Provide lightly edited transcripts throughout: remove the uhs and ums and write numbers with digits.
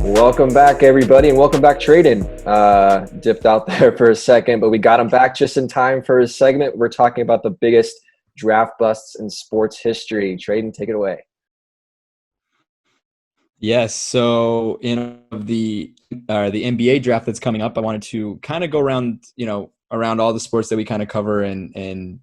Welcome back, everybody, and welcome back, Tradon. Dipped out there for a second, but we got him back just in time for his segment. We're talking about the biggest draft busts in sports history. Tradon, take it away. Yes. So in the NBA draft that's coming up, I wanted to kind of go around, around all the sports that we kind of cover and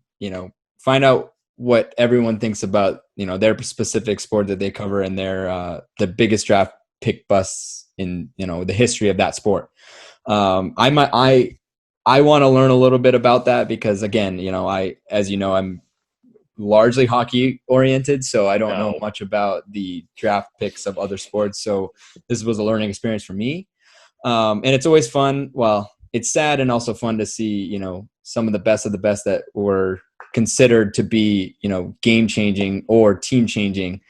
find out what everyone thinks about, their specific sport that they cover and their the biggest draft pick busts in, the history of that sport. I want to learn a little bit about that because again, I'm largely hockey oriented, so I don't know much about the draft picks of other sports. So this was a learning experience for me. And it's always fun. Well, it's sad and also fun to see, some of the best that were considered to be, game changing or team changing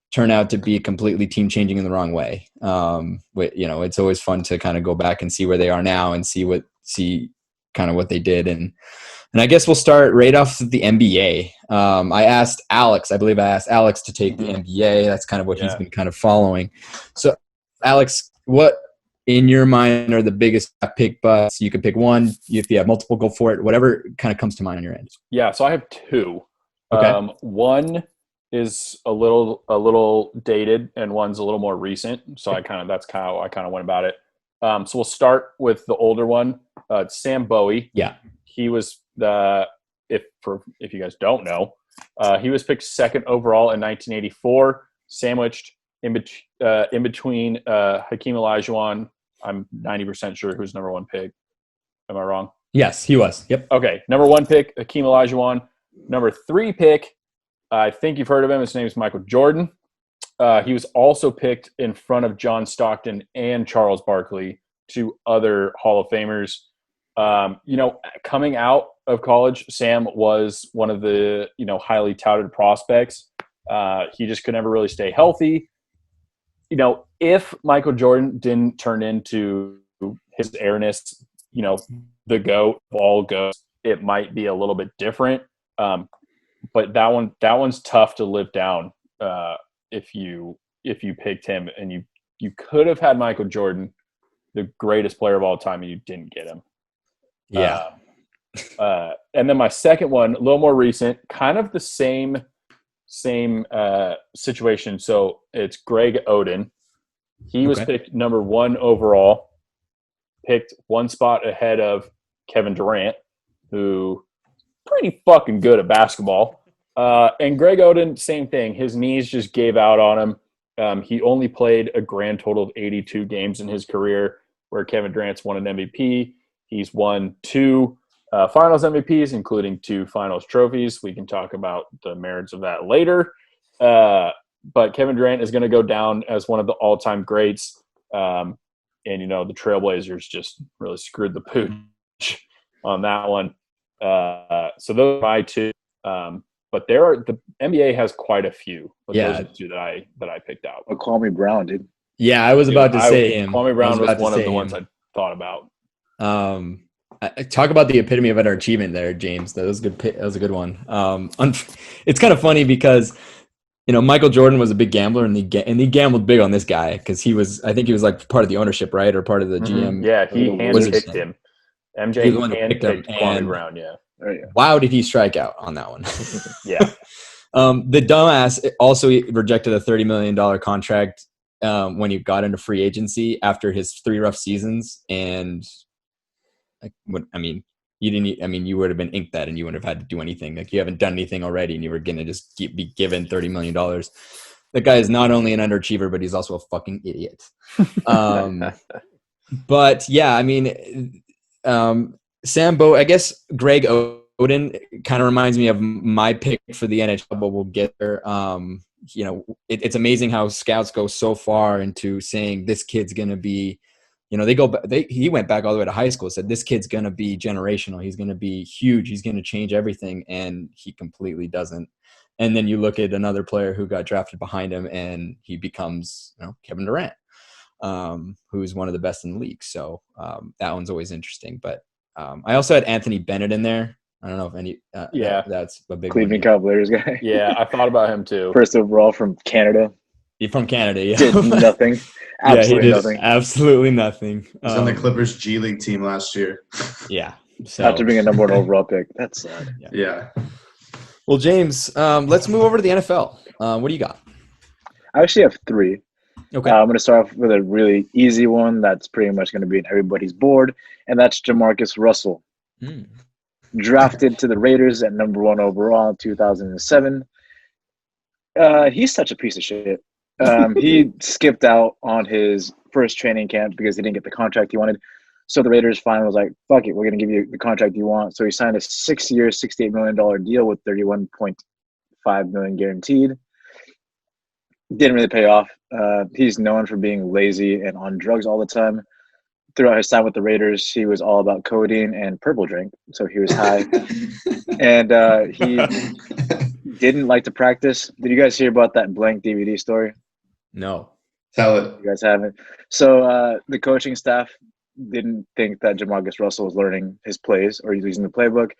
turn out to be completely team changing in the wrong way. It's always fun to kind of go back and see where they are now and see kind of what they did. And I guess we'll start right off the NBA. I believe I asked Alex to take the NBA. That's kind of what he's been kind of following. So Alex, what in your mind are the biggest pick busts? You could pick one. If you have multiple, go for it. Whatever kind of comes to mind on your end. Yeah, so I have two. Okay. One is a little dated and one's a little more recent. So that's kind of how I kind of went about it. So we'll start with the older one. Sam Bowie. Yeah. He was if you guys don't know, he was picked second overall in 1984, sandwiched in between Hakeem Olajuwon. I'm 90% sure who's number one pick. Am I wrong? Yes, he was. Yep. Okay, number one pick, Hakeem Olajuwon. Number three pick, I think you've heard of him. His name is Michael Jordan. He was also picked in front of John Stockton and Charles Barkley, two other Hall of Famers. Coming out of college, Sam was one of the, highly touted prospects. He just could never really stay healthy. If Michael Jordan didn't turn into his airness, the GOAT of all GOATs, it might be a little bit different. But that one's tough to live down if you picked him and you could have had Michael Jordan, the greatest player of all time, and you didn't get him. Yeah. And then my second one, a little more recent, kind of the same situation. So it's Greg Oden. He was picked number one overall, picked one spot ahead of Kevin Durant, who pretty fucking good at basketball. And Greg Oden, same thing. His knees just gave out on him. He only played a grand total of 82 games in his career, where Kevin Durant's won an MVP. He's won two finals MVPs, including two finals trophies. We can talk about the merits of that later. But Kevin Durant is going to go down as one of the all-time greats. And, the Trailblazers just really screwed the pooch on that one. So those are my two. But the NBA has quite a few. But those are the two that I picked out. Well, Kwame Brown did. Yeah, I was about to say him. Kwame Brown was one of the ones I thought about. Talk about the epitome of underachievement there, James. That was good. That was a good one. It's kind of funny because Michael Jordan was a big gambler, and he gambled big on this guy because I think he was like part of the ownership, right, or part of the GM. Yeah, he handpicked him. MJ handpicked Kwame Brown. Yeah. Wow, did he strike out on that one? Yeah. The dumbass also rejected a $30 million contract when he got into free agency after his 3 rough seasons, and you would have been inked that, and you wouldn't have had to do anything. Like, you haven't done anything already, and you were gonna just be given $30 million. That guy is not only an underachiever, but he's also a fucking idiot. But yeah, Sam Bowie, I guess Greg Oden kind of reminds me of my pick for the NHL, but we'll get there. It's amazing how scouts go so far into saying this kid's going to be, he went back all the way to high school, said this kid's going to be generational. He's going to be huge. He's going to change everything. And he completely doesn't. And then you look at another player who got drafted behind him, and he becomes, Kevin Durant, who's one of the best in the league. So that one's always interesting. But I also had Anthony Bennett in there. I don't know if any. That's a big Cleveland one. Cavaliers guy. Yeah, I thought about him too. First overall from Canada. He's from Canada. Yeah. Did nothing. Yeah, he did nothing. absolutely nothing. He's on the Clippers G League team last year. Yeah. So, After being a number one overall pick. That's sad. Yeah. Well, James, let's move over to the NFL. What do you got? I actually have 3. Okay. I'm going to start off with a really easy one that's pretty much going to be in everybody's board, and that's Jamarcus Russell. Drafted to the Raiders at number 1 overall in 2007. He's such a piece of shit. He skipped out on his first training camp because he didn't get the contract he wanted. So the Raiders finally was like, fuck it, we're going to give you the contract you want. So he signed a 6-year, $68 million deal with $31.5 million guaranteed. Didn't really pay off. He's known for being lazy and on drugs all the time. Throughout his time with the Raiders, he was all about codeine and purple drink. So he was high. And he didn't like to practice. Did you guys hear about that blank DVD story? No. Tell it. You guys haven't. So the coaching staff didn't think that Jamarcus Russell was learning his plays or using the playbook.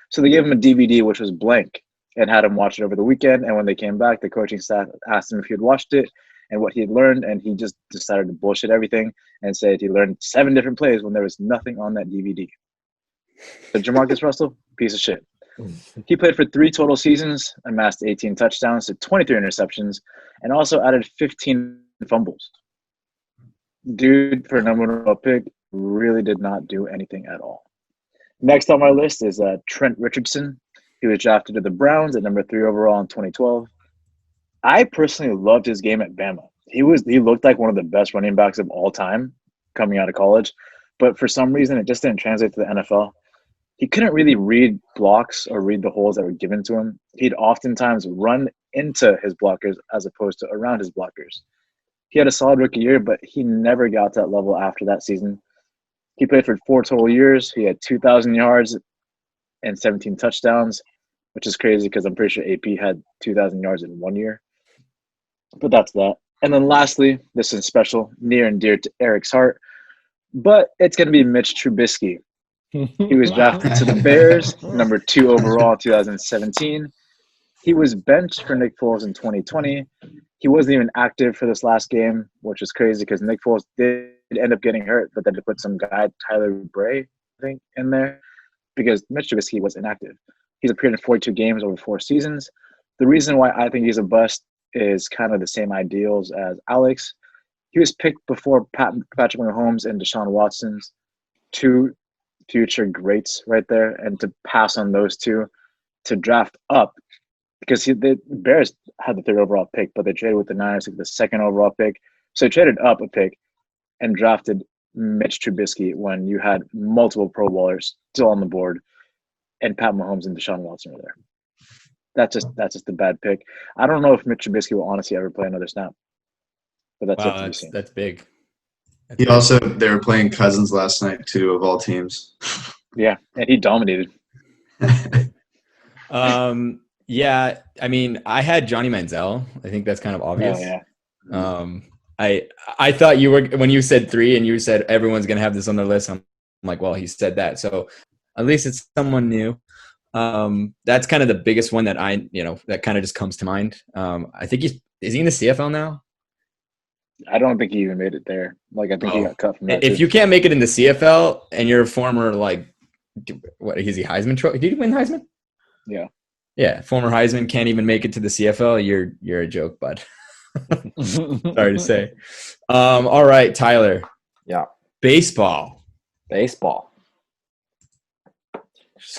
So they gave him a DVD, which was blank, and had him watch it over the weekend. And when they came back, the coaching staff asked him if he had watched it and what he had learned. And he just decided to bullshit everything and said he learned 7 different plays when there was nothing on that DVD. So Jamarcus Russell, piece of shit. He played for 3 total seasons, amassed 18 touchdowns to 23 interceptions, and also added 15 fumbles. Dude, for a number 1 overall pick, really did not do anything at all. Next on my list is Trent Richardson. He was drafted to the Browns at number 3 overall in 2012. I personally loved his game at Bama. He looked like one of the best running backs of all time coming out of college, but for some reason it just didn't translate to the NFL. He couldn't really read blocks or read the holes that were given to him. He'd oftentimes run into his blockers as opposed to around his blockers. He had a solid rookie year, but he never got to that level after that season. He played for 4 total years. He had 2,000 yards and 17 touchdowns, which is crazy because I'm pretty sure AP had 2,000 yards in 1 year. But that's that. And then lastly, this is special, near and dear to Eric's heart, but it's going to be Mitch Trubisky. He was drafted to the Bears, number 2 overall in 2017. He was benched for Nick Foles in 2020. He wasn't even active for this last game, which is crazy because Nick Foles did end up getting hurt, but then to put some guy, Tyler Bray, I think, in there because Mitch Trubisky was inactive. He's appeared in 42 games over 4 seasons. The reason why I think he's a bust is kind of the same ideals as Alex. He was picked before Patrick Mahomes and Deshaun Watson's 2 future greats right there, and to pass on those 2 to draft up because the Bears had the 3rd overall pick, but they traded with the Niners to get the 2nd overall pick. So they traded up a pick and drafted Mitch Trubisky when you had multiple Pro Bowlers still on the board and Pat Mahomes and Deshaun Watson were there. That's just a bad pick. I don't know if Mitch Trubisky will honestly ever play another snap. But that's wow, that's big. They were playing Cousins last night too, of all teams. Yeah, and he dominated. Yeah, I mean, I had Johnny Manziel. I think that's kind of obvious. Oh, yeah. I thought you were, when you said 3 and you said everyone's going to have this on their list, I'm like, well, he said that. So at least it's someone new. That's kind of the biggest one that that kind of just comes to mind. I think is he in the CFL now? I don't think he even made it there. Like, I think he got cut from that. If you can't make it in the CFL and you're a former, what is he, Heisman Trophy? Did he win Heisman? Yeah. Yeah, former Heisman can't even make it to the CFL. You're a joke, bud. Sorry to say. All right, Tyler. Yeah. Baseball. Just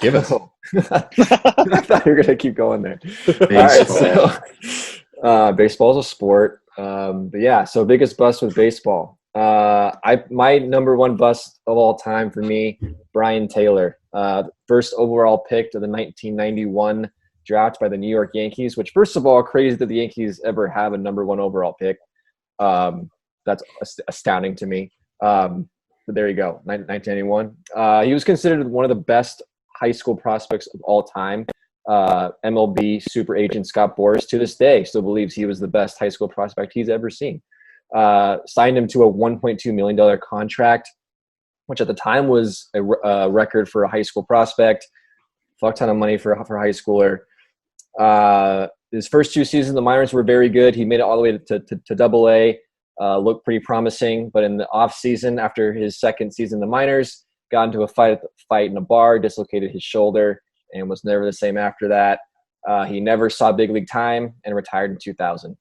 give us. I thought you were gonna keep going there. All right, so baseball's a sport. But yeah, so biggest bust with baseball. My number 1 bust of all time for me, Brian Taylor, first overall pick to the 1991 draft by the New York Yankees, which first of all, crazy that the Yankees ever have a number 1 overall pick. That's astounding to me. But there you go, 1991. He was considered one of the best high school prospects of all time. MLB super agent Scott Boras to this day still believes he was the best high school prospect he's ever seen. Signed him to a $1.2 million contract, which at the time was a record for a high school prospect. fuck ton of money for a high schooler. His first 2 seasons, the minors were very good. He made it all the way to Double A. Looked pretty promising, but in the off season, after his second season in the minors, got into a fight in a bar, dislocated his shoulder, and was never the same after that. He never saw big league time and retired in 2000.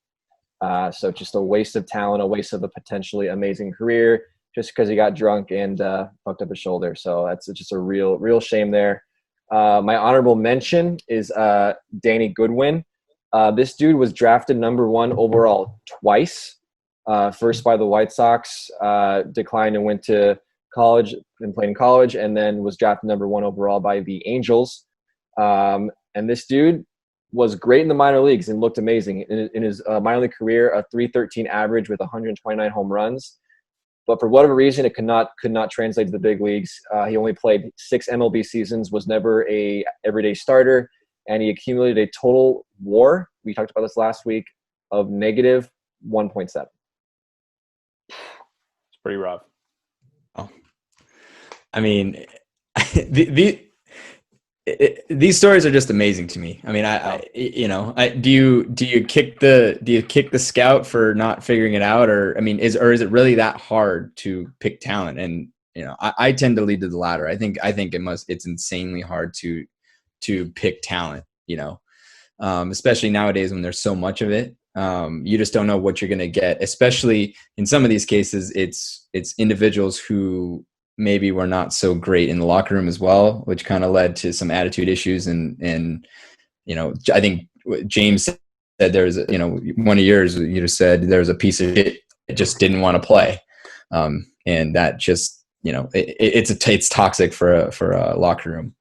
So just a waste of talent, a waste of a potentially amazing career, just because he got drunk and fucked up his shoulder. So that's just a real shame there. My honorable mention is Danny Goodwin. This dude was drafted number 1 overall twice. First by the White Sox, declined and went to college and played in college, and then was drafted number 1 overall by the Angels. And this dude was great in the minor leagues and looked amazing. In his minor league career, a .313 average with 129 home runs. But for whatever reason, it could not translate to the big leagues. He only played 6 MLB seasons, was never a everyday starter, and he accumulated a total WAR, we talked about this last week, of negative 1.7. It's pretty rough. Oh. I mean, these stories are just amazing to me. I mean, do you kick the scout for not figuring it out, or I mean, is it really that hard to pick talent? And I tend to lead to the latter. I think it's insanely hard to pick talent. Especially nowadays when there's so much of it. You just don't know what you're going to get, especially in some of these cases. It's individuals who maybe were not so great in the locker room as well, which kind of led to some attitude issues. And I think James said there was, one of yours, you just said there was a piece of shit that just didn't want to play. And that just, it's toxic for a locker room.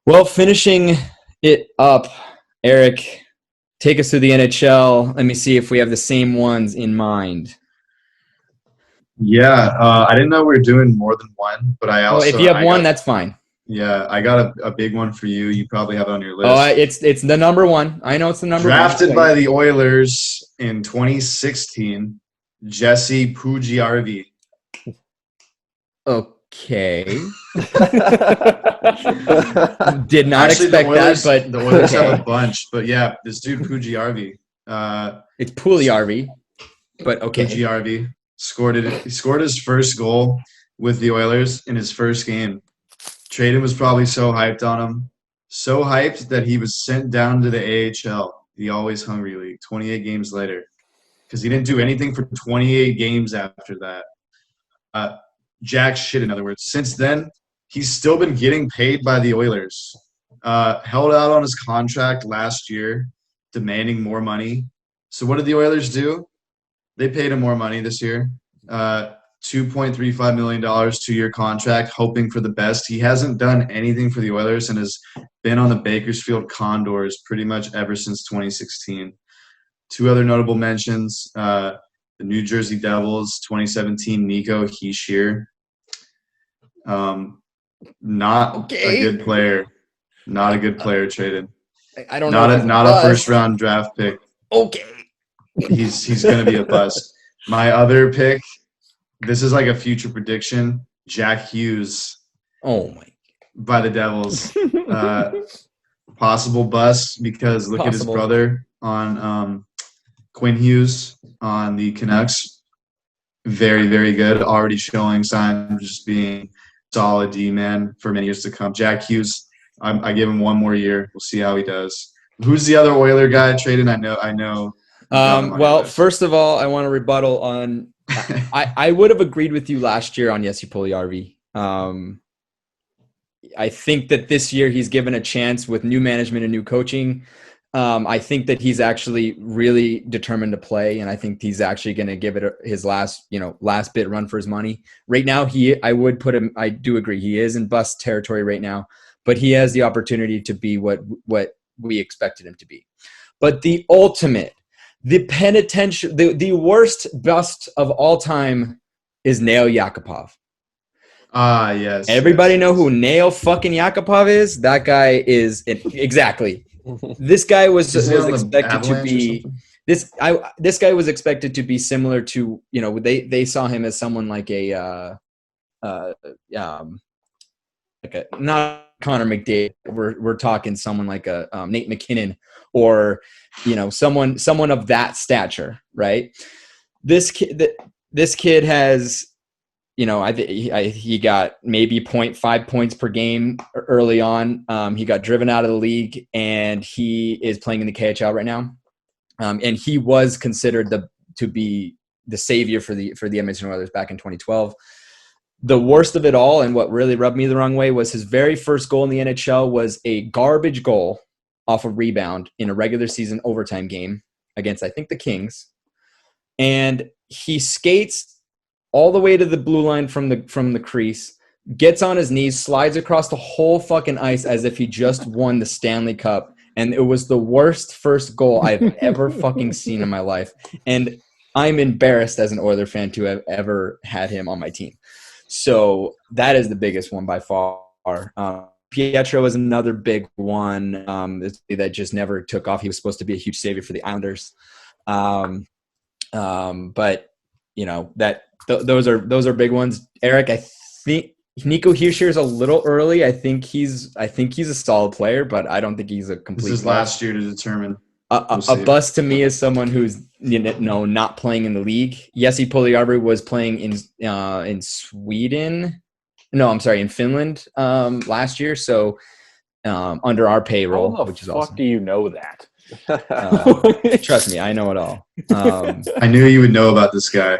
Well, finishing it up, Eric, take us through the NHL. Let me see if we have the same ones in mind. Yeah, I didn't know we were doing more than one, but I also. Well, if you have one, that's fine. Yeah, I got a big one for you. You probably have it on your list. Oh, it's the number 1. I know it's the number 1. Drafted by the Oilers in 2016, Jesse Pujärvi. Okay. Did not expect Oilers, that, but the Oilers have a bunch. But yeah, this dude Pujärvi. It's Pujärvi, but okay. Pujärvi he scored his first goal with the Oilers in his first game. Tradon was probably so hyped on him, so hyped that he was sent down to the AHL, the Always Hungry League, 28 games later, because he didn't do anything for 28 games after that. Jack shit, in other words. Since then, he's still been getting paid by the Oilers. Held out on his contract last year, demanding more money. So what did the Oilers do? They paid him more money this year. $2.35 million 2-year contract, hoping for the best. He hasn't done anything for the Oilers and has been on the Bakersfield Condors pretty much ever since 2016. 2 other notable mentions, the New Jersey Devils, 2017, Nico Hischier. Not a good player. Not a good player traded. I don't know. Not a first-round draft pick. Okay. He's going to be a bust. My other pick, this is like a future prediction, Jack Hughes. Oh, my. By the Devils. Possible bust because look at his brother on Quinn Hughes on the Canucks. Very, very good. Already showing signs of just being solid D-man for many years to come. Jack Hughes, I give him one more year. We'll see how he does. Who's the other Oiler guy traded? I know. Well, first of all, I want to rebuttal on I would have agreed with you last year on Jesse Pujärvi. I think that this year he's given a chance with new management and new coaching. I think that he's actually really determined to play, and I think he's actually going to give it his last bit run for his money. Right now, I do agree, he is in bust territory right now, but he has the opportunity to be what we expected him to be. But the ultimate, the worst bust of all time is Nail Yakupov. Yes. Everybody know who Nail fucking Yakupov is? That guy is exactly. This guy was expected to be this guy was expected to be similar to, they saw him as someone like not Connor McDavid. We're talking someone like a Nate McKinnon, or someone of that stature, right? This kid has, he got maybe 0.5 points per game early on. He got driven out of the league, and he is playing in the KHL right now. And he was considered to be the savior for the Edmonton Oilers back in 2012. The worst of it all, and what really rubbed me the wrong way, was his very first goal in the NHL was a garbage goal off a rebound in a regular season overtime game against, I think, the Kings. And he skates all the way to the blue line from the crease, gets on his knees, slides across the whole fucking ice as if he just won the Stanley Cup. And it was the worst first goal I've ever fucking seen in my life. And I'm embarrassed as an Oiler fan to have ever had him on my team. So that is the biggest one by far. Pietro is another big one that just never took off. He was supposed to be a huge savior for the Islanders. But those are big ones. Eric, I think Nico Hischier is a little early. I think he's a solid player, but I don't think he's a complete. This is last year to determine. A bust to me is someone who's not playing in the league. Jesse Puljujärvi was playing in Sweden. No, I'm sorry, in Finland last year. So under our payroll, which is awesome. How the fuck do you know that? Trust me, I know it all. I knew you would know about this guy,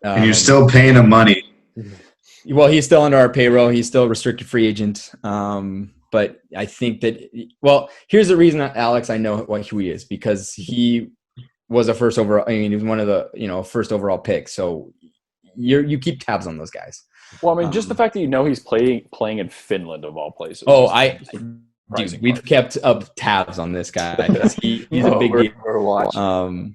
and you're still paying him money. Well, he's still under our payroll. He's still a restricted free agent. But I think that, here's the reason, Alex, I know who he is, because he was a first overall. I mean, he was one of the first overall picks. So you keep tabs on those guys. Well, I mean, just the fact that he's playing in Finland of all places. Oh, dude, we've kept up tabs on this guy. He's a big deal.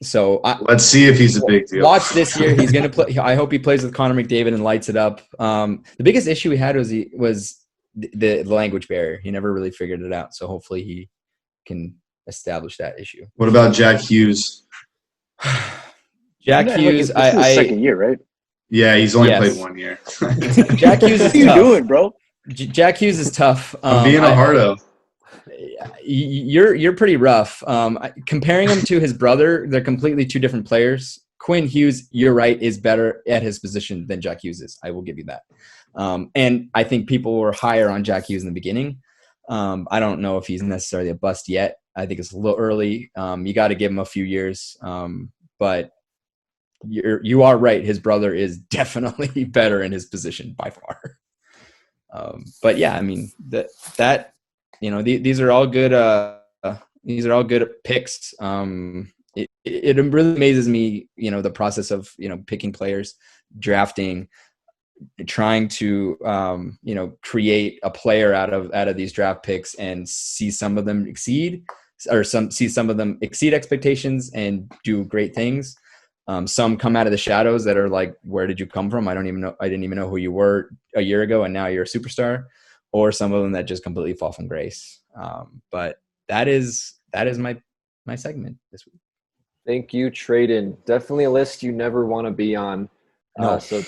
So let's see if he's a big deal. Watch this year. He's going to play. I hope he plays with Connor McDavid and lights it up. The biggest issue he had was the language barrier. He never really figured it out. So hopefully he can establish that issue. What about Jack Hughes? Jack Hughes, this is his second year, right? Yeah, he's only played 1 year. Jack Hughes is tough. What are you doing, bro? Jack Hughes is tough. I'm being a hardo. You're pretty rough. Comparing him to his brother, they're completely two different players. Quinn Hughes, you're right, is better at his position than Jack Hughes is. I will give you that. And I think people were higher on Jack Hughes in the beginning. I don't know if he's necessarily a bust yet. I think it's a little early. You got to give him a few years. But you are right. His brother is definitely better in his position by far. But yeah, I mean that these are all good. These are all good picks. It really amazes me, the process of picking players, drafting, trying to create a player out of these draft picks, and see some of them exceed expectations and do great things. Some come out of the shadows that are like, where did you come from? I didn't even know who you were a year ago, and now you're a superstar. Or some of them that just completely fall from grace. But that is my segment this week. Thank you, Tradon. Definitely a list you never want to be on. No. So